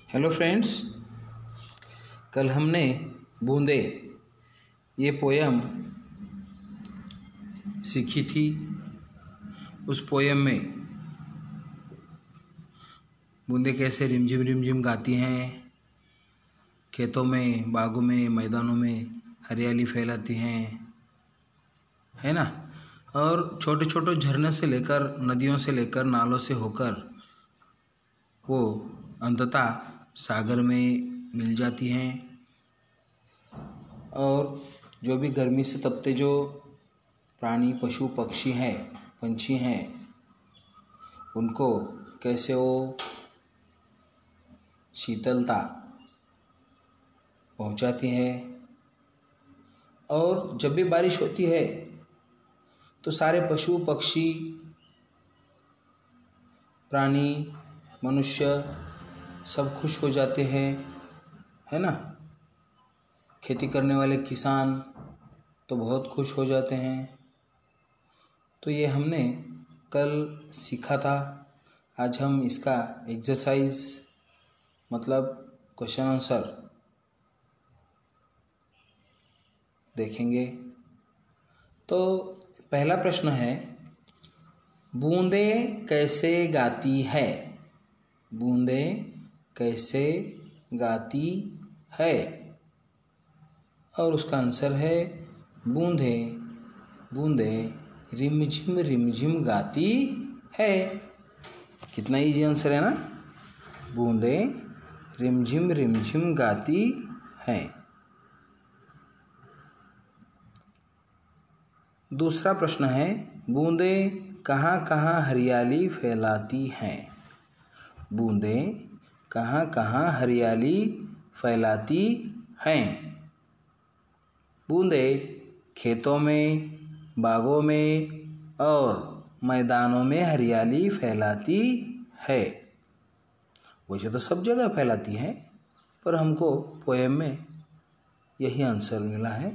Hello friends, कल हमने बूंदे ये पोयम सीखी थी। उस पोयम में बूंदे कैसे रिमझिम रिमझिम गाती हैं, खेतों में, बागों में, मैदानों में हरियाली फैलाती हैं, है ना। और छोटे छोटे झरने से लेकर, नदियों से लेकर, नालों से होकर वो अंततः सागर में मिल जाती हैं। और जो भी गर्मी से तपते जो प्राणी, पशु, पक्षी हैं, पंछी हैं, उनको कैसे वो शीतलता पहुंचाती है। और जब भी बारिश होती है तो सारे पशु, पक्षी, प्राणी, मनुष्य सब खुश हो जाते हैं, है ना। खेती करने वाले किसान तो बहुत खुश हो जाते हैं। तो ये हमने कल सीखा था। आज हम इसका एक्सरसाइज मतलब क्वेश्चन आंसर देखेंगे। तो पहला प्रश्न है, बूंदें कैसे गाती है? बूंदें कैसे गाती है? और उसका आंसर है, बूंदें बूंदें रिमझिम रिमझिम गाती है। कितना इजी आंसर है ना। बूंदें रिमझिम रिमझिम गाती हैं। दूसरा प्रश्न है, बूंदें कहाँ कहाँ हरियाली फैलाती हैं? बूंदें कहाँ कहाँ हरियाली फैलाती हैं? बूंदें खेतों में, बागों में और मैदानों में हरियाली फैलाती है। वैसे तो सब जगह फैलाती हैं, पर हमको पोएम में यही आंसर मिला है।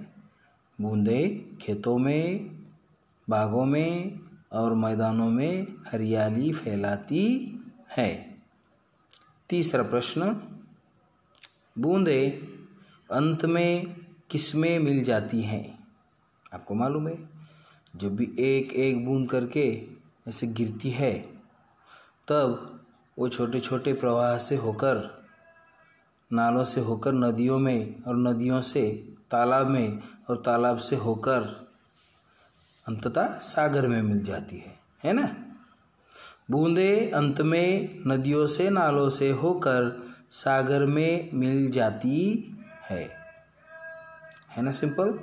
बूंदें खेतों में, बागों में और मैदानों में हरियाली फैलाती है। तीसरा प्रश्न, बूंदें अंत में किसमें मिल जाती हैं? आपको मालूम है, जब भी एक एक बूंद करके ऐसे गिरती है, तब वो छोटे छोटे प्रवाह से होकर, नालों से होकर नदियों में, और नदियों से तालाब में, और तालाब से होकर अंततः सागर में मिल जाती है ना। बूंदें अंत में नदियों से, नालों से होकर सागर में मिल जाती है ना। सिंपल।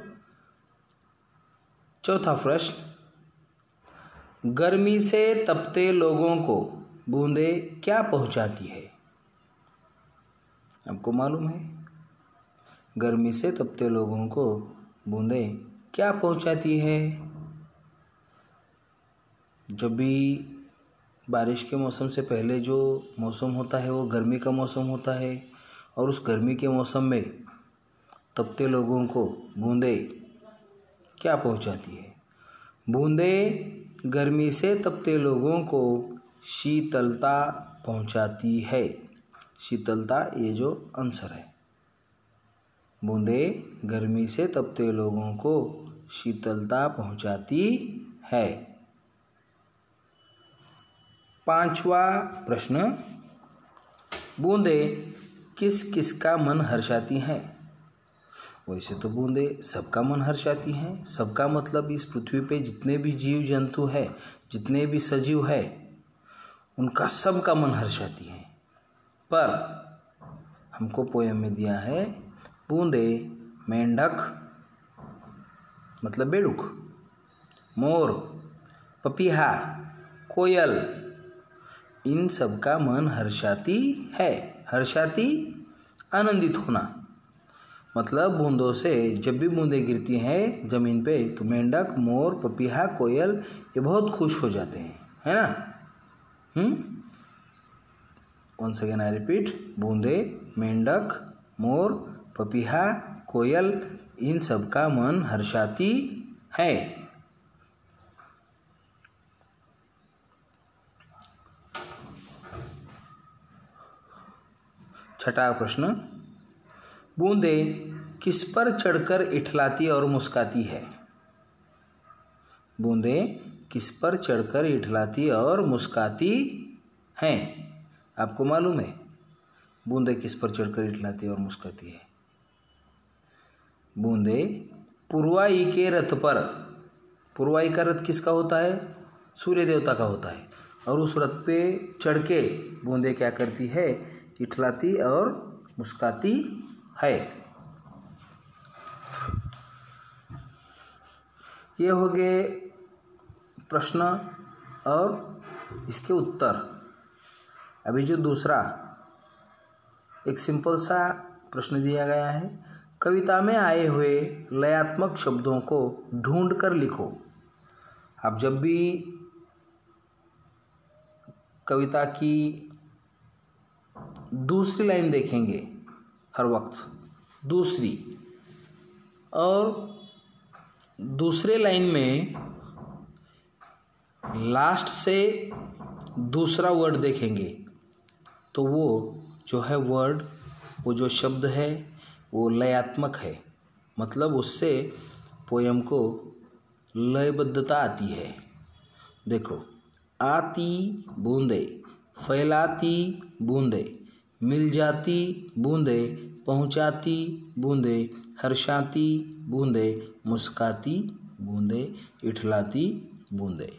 चौथा प्रश्न, गर्मी से तपते लोगों को बूंदें क्या पहुंचाती है? आपको मालूम है, गर्मी से तपते लोगों को बूंदें क्या पहुंचाती है? जब भी बारिश के मौसम से पहले जो मौसम होता है वो गर्मी का मौसम होता है, और उस गर्मी के मौसम में तपते लोगों को बूंदें क्या पहुंचाती है? बूंदें गर्मी से तपते लोगों को शीतलता पहुंचाती है। शीतलता ये जो आंसर है। बूंदें गर्मी से तपते लोगों को शीतलता पहुंचाती है। पांचवा प्रश्न, बूंदें किस किस का मन हर्षाती हैं? वैसे तो बूंदें सबका मन हर्षाती हैं। सबका मतलब इस पृथ्वी पे जितने भी जीव जंतु है, जितने भी सजीव है, उनका सबका मन हर्षाती हैं। पर हमको पोयम में दिया है, बूंदें मेंढक मतलब बेड़ुक, मोर, पपीहा, कोयल, इन सब का मन हर्षाती है। हर्षाती आनंदित होना, मतलब बूंदों से जब भी बूंदें गिरती हैं जमीन पे, तो मेंढक, मोर, पपीहा, कोयल ये बहुत खुश हो जाते हैं, है ना। वंस अगेन आई रिपीट, बूंदें मेंढक, मोर, पपीहा, कोयल, इन सब का मन हर्षाती है। छठा प्रश्न, बूंदे किस पर चढ़कर इठलाती और मुस्काती है? बूंदे किस पर चढ़कर इठलाती और मुस्काती हैं? आपको मालूम है बूंदे किस पर चढ़कर इठलाती और मुस्काती है? बूंदे पुरवाई के रथ पर, पुरवाई का रथ किसका होता है? सूर्य देवता का होता है। और उस रथ पे चढ़ के बूंदे क्या करती है? इठलाती और मुस्काती है। ये हो गए प्रश्न और इसके उत्तर। अभी जो दूसरा एक सिंपल सा प्रश्न दिया गया है, कविता में आए हुए लयात्मक शब्दों को ढूंढ कर लिखो। आप जब भी कविता की दूसरी लाइन देखेंगे, हर वक्त दूसरी, और दूसरे लाइन में लास्ट से दूसरा वर्ड देखेंगे, तो वो जो है वर्ड, वो जो शब्द है वो लयात्मक है। मतलब उससे पोयम को लयबद्धता आती है। देखो, आती बूंदे, फैलाती बूंदे, मिल जाती बूंदे, पहुंचाती बूंदे, हर्षाती बूंदे, मुस्काती बूंदे, इठलाती बूंदे।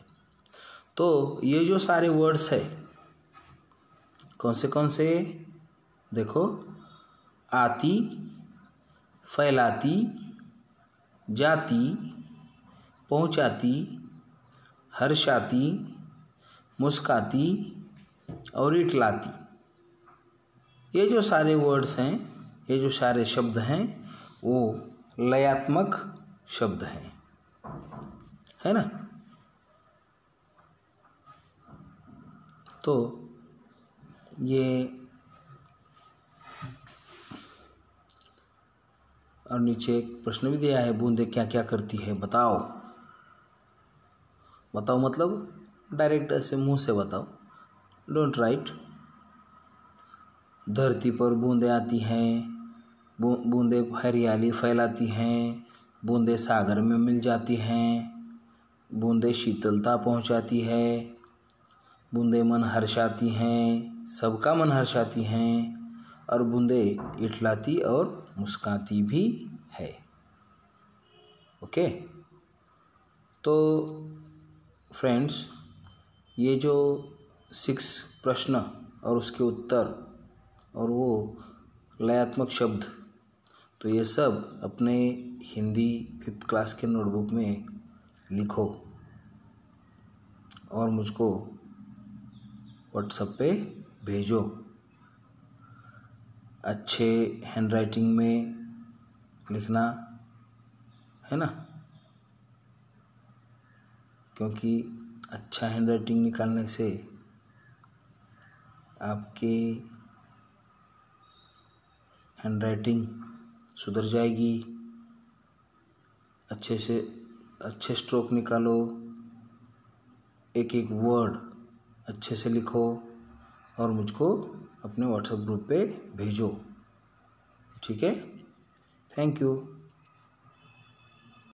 तो ये जो सारे वर्ड्स है कौन से? देखो, आती, फैलाती, जाती, पहुंचाती, हर्षाती, मुस्काती और इठलाती। ये जो सारे वर्ड्स हैं, ये जो सारे शब्द हैं, वो लयात्मक शब्द हैं, है ना? तो ये और नीचे एक प्रश्न भी दिया है, बूंदे क्या क्या करती है बताओ। बताओ मतलब डायरेक्ट ऐसे मुंह से बताओ, डोंट राइट। धरती पर बूंदे आती हैं, बूंदे हरियाली फैलाती हैं, बूंदे सागर में मिल जाती हैं, बूंदे शीतलता पहुंचाती है, बूंदे मन हर्षाती हैं, सबका मन हर्षाती हैं, और बूंदे इठलाती और मुस्काती भी है। ओके, तो फ्रेंड्स, ये जो 6 प्रश्न और उसके उत्तर और वो लयात्मक शब्द, तो ये सब अपने हिंदी 5th क्लास के नोटबुक में लिखो और मुझको व्हाट्सएप पे भेजो। अच्छे हैंडराइटिंग में लिखना, है ना? क्योंकि अच्छा हैंडराइटिंग निकालने से आपकी हैंडराइटिंग सुधर जाएगी। अच्छे से अच्छे स्ट्रोक निकालो, एक एक वर्ड अच्छे से लिखो और मुझको अपने व्हाट्सएप ग्रुप पे भेजो। ठीक है? Thank you.